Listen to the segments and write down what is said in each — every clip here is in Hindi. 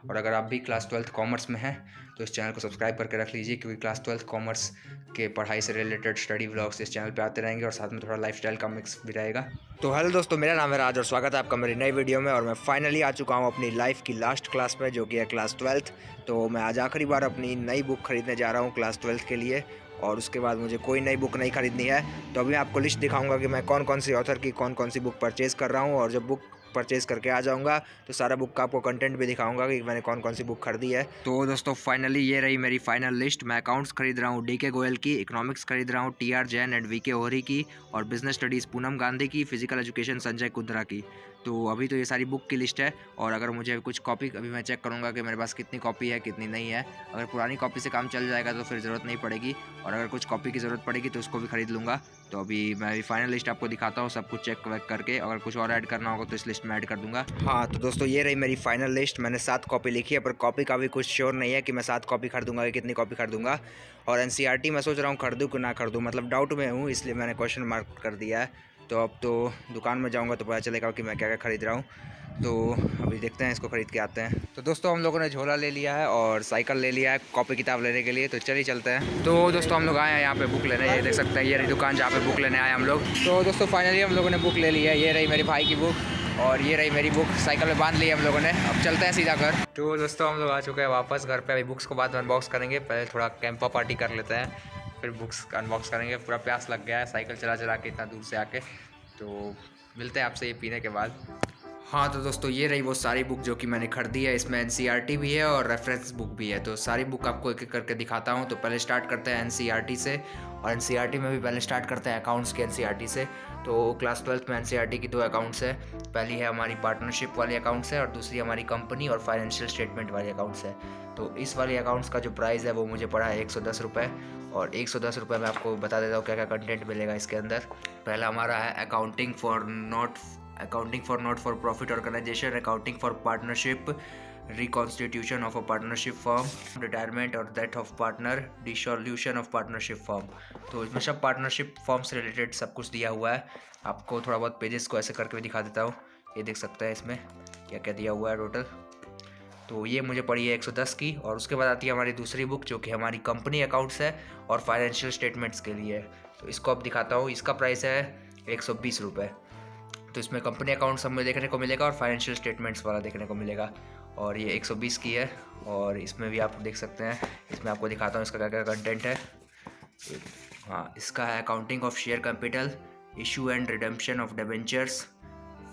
और अगर आप भी क्लास 12th कॉमर्स में हैं तो इस चैनल को सब्सक्राइब करके रख लीजिए, क्योंकि क्लास 12th कॉमर्स के पढ़ाई से रिलेटेड स्टडी व्लॉग्स इस चैनल पे आते रहेंगे और साथ में थोड़ा लाइफस्टाइल का मिक्स भी रहेगा। तो हेलो दोस्तों, मेरा नाम है राज और स्वागत है आपका मेरी नई वीडियो में। और मैं फाइनली आ चुका हूँ अपनी लाइफ की लास्ट क्लास में, जो कि है क्लास 12th। तो मैं आज आखिरी बार अपनी नई बुक खरीदने जा रहा हूँ क्लास 12th के लिए, और उसके बाद मुझे कोई नई बुक नहीं खरीदनी है। तो अभी मैं आपको लिस्ट दिखाऊंगा कि मैं कौन कौन सी ऑथर की कौन कौन सी बुक परचेज़ कर रहा हूँ, और जब बुक परचेज़ करके आ जाऊंगा तो सारा बुक का आपको कंटेंट भी दिखाऊंगा कि मैंने कौन कौन सी बुक खरीदी है। तो दोस्तों फाइनली ये रही मेरी फाइनल लिस्ट। मैं अकाउंट्स खरीद रहा हूँ DK गोयल की, इकोनॉमिक्स खरीद रहा हूँ TR Jain and VK Ohri की, और बिजनेस स्टडीज़ पूनम गांधी की, फिजिकल एजुकेशन संजय कुंद्रा की। तो अभी तो ये सारी बुक की लिस्ट है। और अगर मुझे कुछ कॉपी, अभी मैं चेक करूँगा कि मेरे पास कितनी कॉपी है कितनी नहीं है। अगर पुरानी कॉपी से काम चल जाएगा तो फिर ज़रूरत नहीं पड़ेगी, और अगर कुछ कॉपी की ज़रूरत पड़ेगी तो उसको भी खरीद लूँगा। तो अभी मैं अभी फाइनल लिस्ट आपको दिखाता हूँ, सब कुछ चेक वेक करके। अगर कुछ और ऐड करना होगा तो इस लिस्ट में ऐड कर दूँगा। हाँ तो दोस्तों ये रही मेरी फाइनल लिस्ट। मैंने 7 कॉपी लिखी है, पर कॉपी का भी कुछ श्योर नहीं है कि मैं 7 कॉपी खरीदूँगा कि कितनी कॉपी खरीदूँगा। और NCERT मैं सोच रहा हूँ खरीदूँ कि ना खरीदूँ, मतलब डाउट में हूँ, इसलिए मैंने क्वेश्चन मार्क कर दिया है। तो अब तो दुकान में जाऊँगा तो पता चलेगा कि मैं क्या क्या खरीद रहा हूँ। तो अभी देखते हैं, इसको ख़रीद के आते हैं। तो दोस्तों हम लोगों ने झोला ले लिया है और साइकिल ले लिया है कॉपी किताब लेने के लिए, तो चलिए चलते हैं। तो दोस्तों हम लोग आए हैं यहाँ पे बुक लेने, ये देख सकते हैं ये रही दुकान जहाँ पे बुक लेने आए हम लोग। तो दोस्तों फाइनली हम लोगों ने बुक ले ली है। ये रही मेरे भाई की बुक और ये रही मेरी बुक, साइकिल में बांध ली है हम लोगों ने। अब चलते हैं सीधा घर। तो दोस्तों हम लोग आ चुके हैं वापस घर पे। अभी बुक्स को बाद में अनबॉक्स करेंगे, पहले थोड़ा कैंपा पार्टी कर लेते हैं, फिर बुक्स अनबॉक्स करेंगे। पूरा प्यास लग गया है साइकिल चला चला के इतना दूर से आके। तो मिलते हैं आपसे ये पीने के बाद। हाँ तो दोस्तों ये रही वो सारी बुक जो कि मैंने खरीदी है। इसमें NCERT भी है और रेफरेंस बुक भी है। तो सारी बुक आपको एक एक करके दिखाता हूँ। तो पहले स्टार्ट करते हैं NCERT से, और NCERT में भी पहले स्टार्ट करते हैं अकाउंट्स के NCERT से। तो क्लास 12th में NCERT की 2 अकाउंट्स है। पहली है हमारी पार्टनरशिप वाली अकाउंट्स है, और दूसरी हमारी कंपनी और फाइनेंशियल स्टेटमेंट वाली अकाउंट्स है। तो इस वाली अकाउंट्स का जो प्राइस है वो मुझे पड़ा है 110 रुपये। और 110 रुपये में आपको बता देता हूँ क्या क्या कंटेंट मिलेगा इसके अंदर। पहला हमारा है accounting for not for profit organisation, accounting for partnership, reconstitution of a partnership firm, retirement और death of partner, dissolution of partnership firm. तो इसमें सब पार्टनरशिप फर्म से रिलेटेड सब कुछ दिया हुआ है। आपको थोड़ा बहुत पेजेस को ऐसे करके भी दिखा देता हूँ। ये देख सकते हैं इसमें क्या क्या दिया हुआ है टोटल। तो ये मुझे पड़ी है 110 की। और उसके बाद आती है हमारी दूसरी बुक जो कि हमारी कंपनी अकाउंट्स है और फाइनेंशियल स्टेटमेंट्स के लिए है। तो इसको अब दिखाता हूँ। इसका प्राइस है 120 रुपये। तो इसमें कंपनी अकाउंट सब में देखने को मिलेगा और फाइनेंशियल स्टेटमेंट्स वाला देखने को मिलेगा। और ये 120 की है। और इसमें भी आप देख सकते हैं, इसमें आपको दिखाता हूँ इसका क्या क्या कंटेंट है। हाँ इसका है accounting of share capital, issue and redemption of debentures,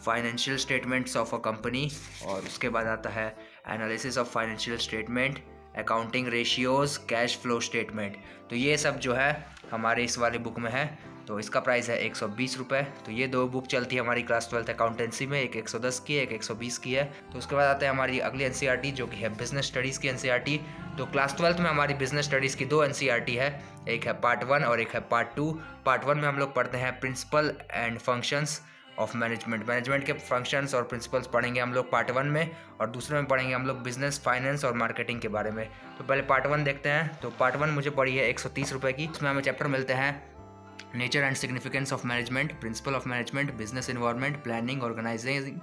financial statements of a company, और उसके बाद आता है analysis of financial statement, accounting ratios, cash flow statement. तो ये सब जो है हमारे इस वाली बुक में है। तो इसका प्राइस है 120 रुपये। तो ये 2 बुक चलती है हमारी क्लास 12th अकाउंटेंसी में, एक 110 की है, एक 120 की है। तो उसके बाद आते हैं हमारी अगली NCERT जो कि है बिजनेस स्टडीज़ की NCERT। तो क्लास 12th में हमारी बिजनेस स्टडीज़ की 2 NCERT है, एक है पार्ट 1 और एक है पार्ट 2। पार्ट 1 में हम लोग पढ़ते हैं principle and functions of management के फंक्शंस और प्रिंसिपल्स पढ़ेंगे हम लोग पार्ट 1 में, और दूसरे में पढ़ेंगे हम लोग बिजनेस, फाइनेंस और मार्केटिंग के बारे में। तो पहले पार्ट 1 देखते हैं। तो पार्ट 1 मुझे पड़ी है 130 रुपये की। इसमें हमें चैप्टर मिलते हैं nature and significance of management, principle of management, business environment, planning, organising,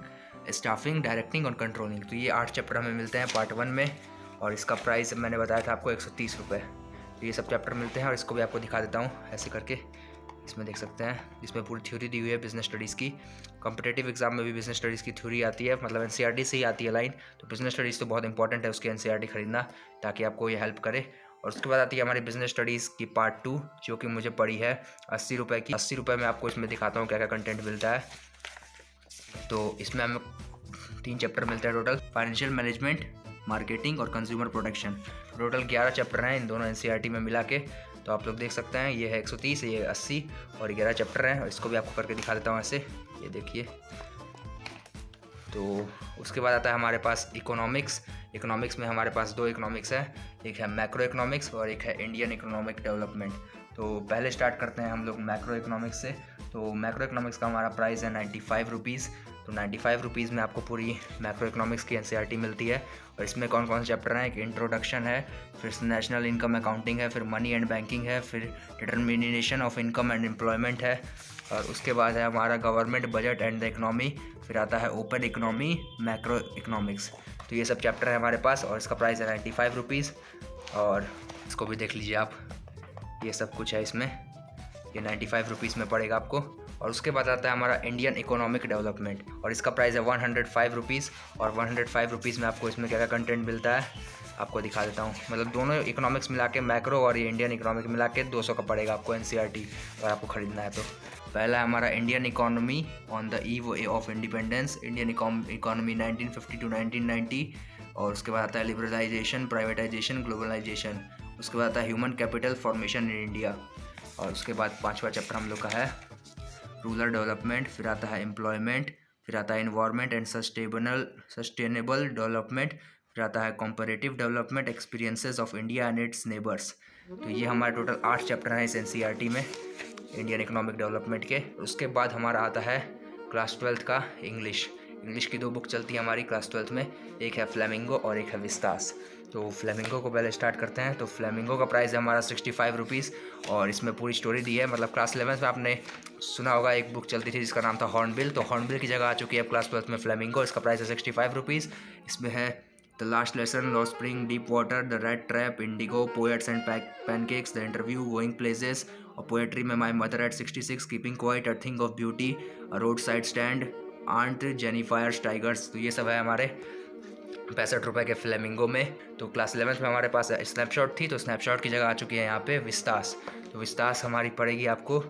staffing, directing और कंट्रोलिंग। तो ये 8 चैप्टर हमें मिलते हैं पार्ट 1 में, और इसका प्राइस मैंने बताया था आपको 130 रुपये। तो ये सब चैप्टर मिलते हैं, और इसको भी आपको दिखा देता हूँ ऐसे करके। इसमें देख सकते हैं, इसमें पूरी थ्योरी दी हुई है बिजनेस स्टडीज़ की। कॉम्पिटेटिव एग्जाम में भी बिजनेस स्टडीज़ की थ्योरी आती है, मतलब NCERT से ही आती है लाइन। तो बिजनेस स्टडीज़ तो बहुत इंपॉर्टेंट है, उसकी NCERT खरीदना ताकि आपको ये हेल्प करे। और उसके बाद आती है हमारी बिजनेस स्टडीज़ की पार्ट 2 जो कि मुझे पड़ी है 80 रुपये की। 80 रुपये में आपको इसमें दिखाता हूँ क्या क्या कंटेंट मिलता है। तो इसमें हमें 3 चैप्टर मिलते हैं टोटल, फाइनेंशियल मैनेजमेंट, मार्केटिंग और कंज्यूमर प्रोटेक्शन। टोटल 11 चैप्टर हैं इन दोनों NCERT में मिला के। तो आप लोग देख सकते हैं ये है 130, ये 80 और 11 चैप्टर हैं। और इसको भी आपको करके दिखा देता हूँ ऐसे, ये देखिए। तो उसके बाद आता है हमारे पास इकोनॉमिक्स। इकोनॉमिक्स में हमारे पास 2 इकोनॉमिक्स है, एक है मैक्रो इकोनॉमिक्स और एक है इंडियन इकोनॉमिक डेवलपमेंट। तो पहले स्टार्ट करते हैं हम लोग मैक्रो इकोनॉमिक्स से। तो मैक्रो इकोनॉमिक्स का हमारा प्राइस है 95 रुपीज़। तो 95 रुपीज़ में आपको पूरी मैक्रो इकोनॉमिक्स की NCERT मिलती है। और इसमें कौन कौन से चैप्टर हैं, एक इंट्रोडक्शन है, फिर नेशनल इनकम अकाउंटिंग है, फिर मनी एंड बैंकिंग है, फिर determination of income and employment है, और उसके बाद है हमारा government budget and the economy, फिर आता है ओपन इकनॉमी, मैक्रो इकनॉमिक्स। तो तो ये सब चैप्टर है हमारे पास और इसका प्राइस है 95 रुपीज़। और इसको भी देख लीजिए आप, ये सब कुछ है इसमें, ये 95 रुपीज़ में पड़ेगा आपको। और उसके बाद आता है हमारा इंडियन इकोनॉमिक डेवलपमेंट और इसका प्राइस है 105 रुपीज़। और 105 रुपीज़ में आपको इसमें क्या क्या कंटेंट मिलता है आपको दिखा देता हूँ। मतलब दोनों इकोनॉमिक्स मिला के, मैक्रो और ये इंडियन इकोनॉमिक मिला के 200 का पड़ेगा आपको NCERT अगर आपको ख़रीदना है तो। पहला है हमारा Indian economy on the eve of independence, Indian economy 1950 to 1990। और उसके बाद आता है लिबरलाइजेशन, प्राइवेटाइजेशन, ग्लोबलाइजेशन। उसके बाद आता है human capital formation in India. और उसके बाद 5वां चैप्टर हम लोग का है रूरल डेवलपमेंट। फिर आता है एम्प्लॉयमेंट, फिर आता है इन्वायरमेंट एंड सस्टेनेबल डेवलपमेंट, फिर आता है comparative development, experiences of India and it's neighbours. तो ये हमारे टोटल 8 चैप्टर हैं इस NCERT में इंडियन इकोनॉमिक डेवलपमेंट के। उसके बाद हमारा आता है क्लास 12th का इंग्लिश की 2 बुक चलती है हमारी क्लास 12th में, एक है फ्लेमिंगो और एक है विस्तास। तो फ्लेमिंगो को पहले स्टार्ट करते हैं। तो फ्लेमिंगो का प्राइस है हमारा 65 रुपीज़ और इसमें पूरी स्टोरी दी है। मतलब क्लास 11th में आपने सुना होगा एक बुक चलती थी जिसका नाम था हॉर्नबिल, तो हॉर्नबिल की जगह आ चुकी है अब क्लास 12th में फ्लेमिंगो। इसका प्राइस है 65 रुपीज़। इसमें है द लास्ट लेसन, लॉ spring, deep water, the rattrap, indigo, poets and pancakes, the interview, going places. और पोएट्री में my mother at 66, keeping quiet, a thing of beauty, a roadside stand, aunt Jennifer tigers. तो ये सब है हमारे 65 रुपये के फ्लेमिंगो में। तो क्लास 11th में हमारे पास स्नैपशॉट थी, तो स्नैपशॉट की जगह आ चुकी है यहाँ पे विस्तास। तो विस्तास हमारी पड़ेगी आपको,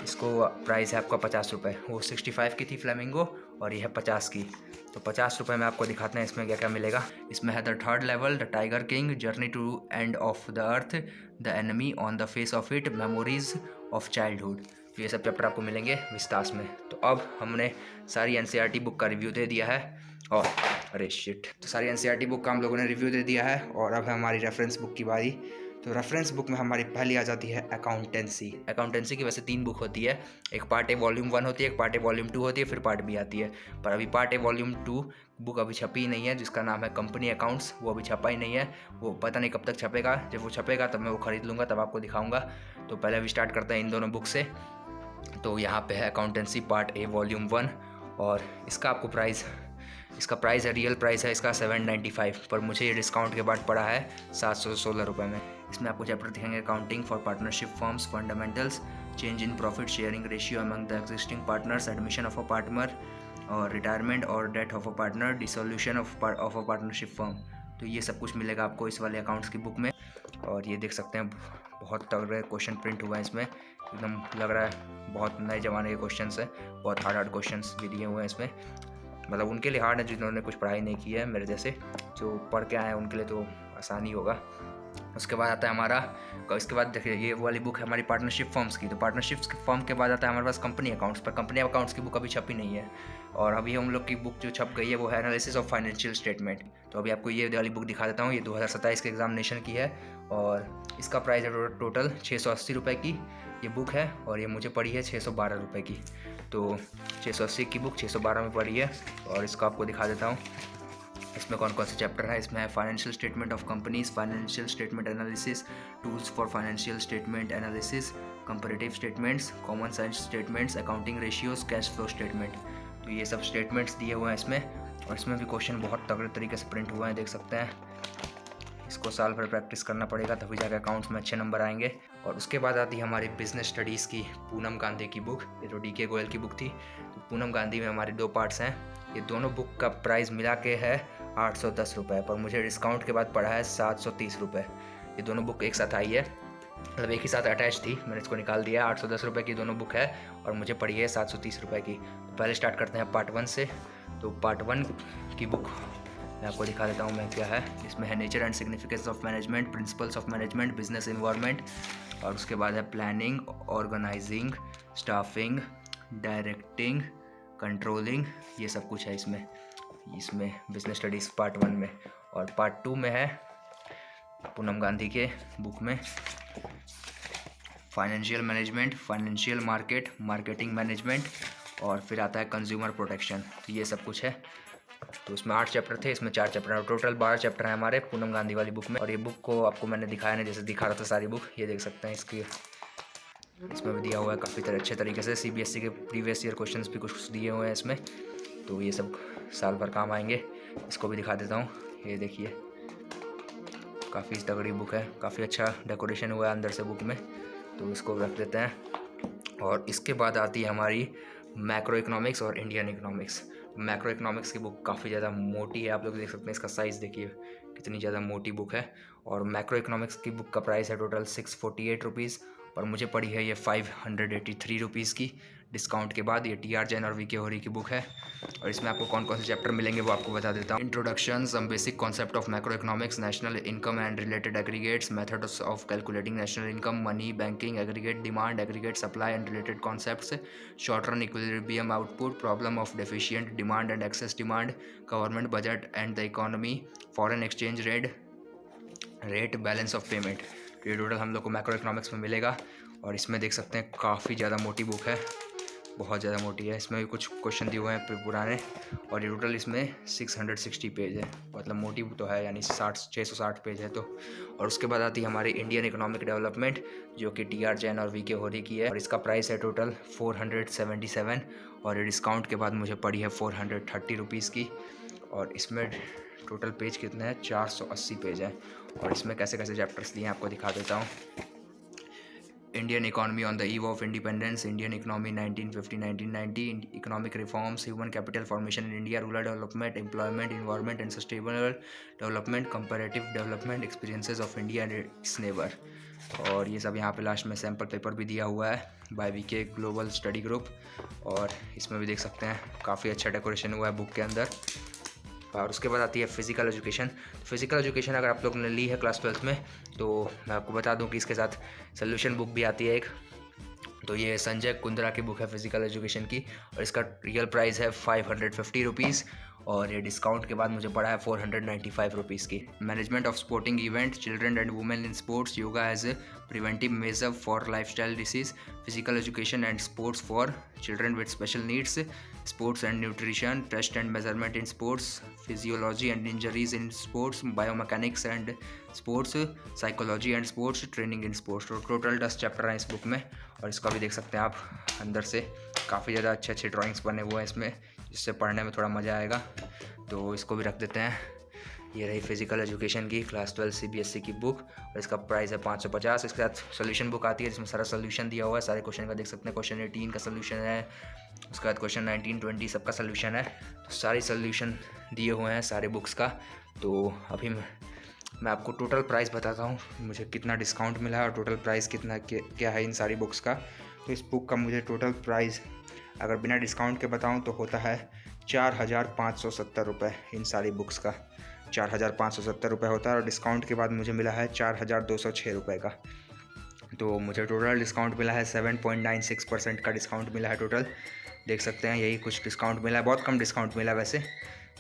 इसको प्राइस है आपका 50 रुपये। वो 65 की थी फ्लेमिंगो और ये है 50 की। तो 50 रुपये में आपको दिखाते हैं इसमें क्या क्या मिलेगा। इसमें है the third level, the tiger king, journey to end of the earth, the enemy on the face of it, memories of childhood. तो ये सब चैप्टर आपको मिलेंगे विस्तास में। तो अब हमने सारी NCERT बुक का रिव्यू दे दिया है और अरे शिट, तो सारी NCERT बुक का हम लोगों ने रिव्यू दे दिया है और अब है हमारी रेफरेंस बुक की बारी। तो रेफरेंस बुक में हमारी पहली आ जाती है अकाउंटेंसी की वैसे 3 बुक होती है, एक पार्ट ए वॉल्यूम 1 होती है, एक पार्ट ए वॉल्यूम 2 होती है, फिर पार्ट बी आती है। पर अभी पार्ट ए वॉल्यूम 2 बुक अभी छपी ही नहीं है जिसका नाम है कंपनी अकाउंट्स, वो अभी छपा ही नहीं है। वो पता नहीं कब तक छपेगा, जब वो छपेगा तब मैं वो खरीद लूँगा, तब आपको दिखाऊँगा। तो पहले अभी स्टार्ट करते हैं इन दोनों बुक से। तो यहाँ पे है अकाउंटेंसी पार्ट ए वॉल्यूम 1 और इसका आपको प्राइस है, रियल प्राइस है इसका 795, पर मुझे ये डिस्काउंट के बाद पड़ा है 716 रुपये में। इसमें आपको चैप्टर दिखेंगे accounting for partnership firms, fundamentals, change in profit sharing ratio among the existing partners, admission of a partner और रिटायरमेंट और death of a partner, dissolution of a partnership firm. तो ये सब कुछ मिलेगा आपको इस वाले अकाउंट्स की बुक में। और ये देख सकते हैं बहुत तगड़े क्वेश्चन प्रिंट हुआ है इसमें, एकदम लग रहा है बहुत नए ज़माने के क्वेश्चन है, बहुत हार्ड क्वेश्चन भी दिए हुए हैं इसमें। मतलब उनके लिए हार्ड है जिन्होंने कुछ पढ़ाई नहीं की है मेरे जैसे, जो पढ़ के आए हैं उनके लिए तो आसानी होगा। उसके बाद आता है हमारा, इसके बाद देखिए ये वाली बुक है हमारी पार्टनरशिप फर्म्स की। तो पार्टनरशिप फर्म के बाद आता है हमारे पास कंपनी अकाउंट्स, पर कंपनी अकाउंट्स की बुक अभी छपी नहीं है। और अभी हम लोग की बुक जो छप गई है वो है एनालिसिस ऑफ फाइनेंशियल स्टेटमेंट। तो अभी आपको ये वाली बुक दिखा देता हूँ, ये 2027 के एग्जामिनेशन की है और इसका प्राइस है टोटल 680 रुपये की ये बुक है और ये मुझे पड़ी है 612 रुपये की। तो 680 की बुक 612 में पड़ी है और इसको आपको दिखा देता हूँ इसमें कौन कौन से चैप्टर है। इसमें है financial statement of companies, financial statement analysis, tools for financial statement analysis, comparative statements, common sense statements, accounting ratios, cash flow statement. तो ये सब स्टेटमेंट्स दिए हुए हैं इसमें और इसमें भी क्वेश्चन बहुत तगड़े तरीके से प्रिंट हुए हैं, देख सकते हैं। इसको साल भर प्रैक्टिस करना पड़ेगा तभी जाकर अकाउंट्स में अच्छे नंबर आएंगे। और उसके बाद आती है हमारी बिजनेस स्टडीज़ की पूनम गांधी की बुक, ये तो DK गोयल की बुक थी। तो पूनम गांधी में हमारे 2 पार्ट्स हैं, ये दोनों बुक का प्राइस मिला के है 810 रुपये, पर मुझे डिस्काउंट के बाद पड़ा है 730 रुपये। ये दोनों बुक एक साथ आई है, मतलब एक ही साथ अटैच थी, मैंने इसको निकाल दिया। 810 रुपये की दोनों बुक है और मुझे पड़ी है 730 रुपये की। तो पहले स्टार्ट करते हैं पार्ट 1 से। तो पार्ट 1 की बुक मैं आपको दिखा देता हूँ मैं क्या है। इसमें है nature and significance of management, principles of management, business environment. और उसके बाद है planning, organising, staffing, directing, controlling, ये सब कुछ है इसमें बिजनेस स्टडीज़ पार्ट 1 में। और पार्ट 2 में है पूनम गांधी के बुक में financial management, financial market, marketing management और फिर आता है कंज्यूमर प्रोटेक्शन। तो ये सब कुछ है। तो इसमें 8 चैप्टर थे, इसमें 4 चैप्टर हैं, टोटल 12 चैप्टर हैं हमारे पूनम गांधी वाली बुक में। और ये बुक को आपको मैंने दिखाया ना, जैसे दिखा रहा था सारी बुक, ये देख सकते हैं इसमें भी दिया हुआ है काफ़ी अच्छे तरीके से। CBSE के प्रीवियस ईयर क्वेश्चंस भी कुछ दिए हुए हैं इसमें, तो ये सब साल भर काम आएंगे। इसको भी दिखा देता हूँ, ये देखिए काफ़ी तगड़ी बुक है, काफ़ी अच्छा डेकोरेशन हुआ है अंदर से बुक में, तो इसको रख देते हैं। और इसके बाद आती है हमारी मैक्रो इकोनॉमिक्स और इंडियन इकोनॉमिक्स। मैक्रो इकोनॉमिक्स की बुक काफ़ी ज़्यादा मोटी है, आप लोग देख सकते हैं इसका साइज़ देखिए कितनी ज़्यादा मोटी बुक है। और मैक्रो इकोनॉमिक्स की बुक का प्राइस है टोटल 648 रुपीज़ और मुझे पड़ी है ये 583 रुपीज़ की डिस्काउंट के बाद। ये TR जैन और VK होरी की बुक है और इसमें आपको कौन कौन से चैप्टर मिलेंगे वो आपको बता देता हूँ। Introduction, some basic concept of macro economics, national income and related aggregates, methods of calculating national income, money, banking, aggregate demand, aggregate supply and related concepts, short run equilibrium output, problem of deficient demand and excess demand, government budget and the economy, foreign exchange rate, balance of payment. ये टोटल हम लोग को मैक्रो इकोनॉमिक्स में मिलेगा और इसमें देख सकते हैं काफ़ी ज़्यादा मोटी बुक है, बहुत ज़्यादा मोटी है। इसमें भी कुछ क्वेश्चन दिए हुए हैं पुराने और ये टोटल इसमें 660 पेज है, मतलब मोटी तो है यानी 660 पेज है। तो और उसके बाद आती है हमारी इंडियन इकोनॉमिक डेवलपमेंट जो कि TR जैन और VK होरी की है और इसका प्राइस है टोटल 477 और ये डिस्काउंट के बाद मुझे पड़ी है 430 रुपीज़ की। और इसमें टोटल पेज कितने हैं, 480 पेज है और इसमें कैसे कैसे चैप्टर्स दिए हैं आपको दिखा देता हूँ। Indian economy on the eve of independence, Indian economy 1950-1990, economic reforms, human capital formation in India, rural development, employment, environment and sustainable development, comparative development, experiences of India and it's neighbour. और ये सब यहाँ पे लास्ट में सैम्पल पेपर भी दिया हुआ है by VK global study group और इसमें भी देख सकते हैं काफ़ी अच्छा डेकोरेशन हुआ है बुक के अंदर। और उसके बाद आती है फिज़िकल एजुकेशन। फिज़िकल एजुकेशन अगर आप लोग ने ली है क्लास 12th में तो मैं आपको बता दूं कि इसके साथ सोल्यूशन बुक भी आती है एक, तो ये संजय कुंद्रा की बुक है फिज़िकल एजुकेशन की और इसका रियल प्राइस है 550 रुपीज़ और ये डिस्काउंट के बाद मुझे पड़ा है 495 रुपीज़ की। Management of sporting event, children and women in sports, yoga as a preventive measure for lifestyle disease, physical education and sports for children with special needs, sports and nutrition, test and measurement in sports, physiology and injuries in sports, biomechanics and sports, psychology and sports, training in sports. तो टोटल 10 चैप्टर हैं इस बुक में और इसका भी देख सकते हैं आप अंदर से काफ़ी ज़्यादा अच्छे अच्छे ड्राइंग्स बने हुए हैं इसमें, जिससे पढ़ने में थोड़ा मज़ा आएगा। तो इसको भी रख देते हैं। ये रही फिजिकल एजुकेशन की क्लास 12 CBSE की बुक और इसका प्राइस है 550। इसके साथ सोल्यूशन बुक आती है जिसमें सारा सोल्यूशन दिया हुआ है, सारे क्वेश्चन का देख सकते हैं। क्वेश्चन 18 का सोल्यूशन है, उसके बाद क्वेश्चन 19, 20 सबका सोल्यूशन है। तो सारी सोल्यूशन दिए हुए हैं सारे बुक्स का। तो अभी मैं आपको टोटल प्राइस बताता हूँ मुझे कितना डिस्काउंट मिला है और टोटल प्राइस कितना क्या है इन सारी बुक्स का। तो इस बुक का मुझे टोटल प्राइस अगर बिना डिस्काउंट के बताऊँ तो होता है 4570 रुपये। इन सारी बुक्स का 4570 रुपये होता है और डिस्काउंट के बाद मुझे मिला है 4206 रुपये का। तो मुझे टोटल डिस्काउंट मिला है 7.96% का डिस्काउंट मिला है टोटल। देख सकते हैं यही कुछ डिस्काउंट मिला है, बहुत कम डिस्काउंट मिला वैसे,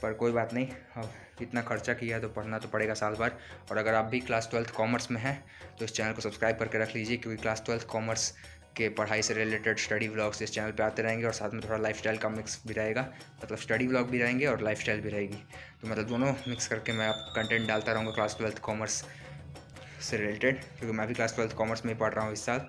पर कोई बात नहीं, अब इतना खर्चा किया है तो पढ़ना तो पड़ेगा साल भर। और अगर आप भी क्लास 12th कॉमर्स में हैं तो इस चैनल को सब्सक्राइब करके रख लीजिए, क्योंकि क्लास 12th कॉमर्स के पढ़ाई से रिलेटेड स्टडी व्लॉग्स इस चैनल पे आते रहेंगे और साथ में थोड़ा लाइफस्टाइल का मिक्स भी रहेगा, मतलब स्टडी व्लॉग भी रहेंगे और लाइफस्टाइल भी रहेगी। तो मतलब दोनों मिक्स करके मैं आप कंटेंट डालता रहूँगा क्लास 12th कॉमर्स से रिलेटेड, क्योंकि मैं भी क्लास 12th कॉमर्स में ही पढ़ रहा हूँ इस साल।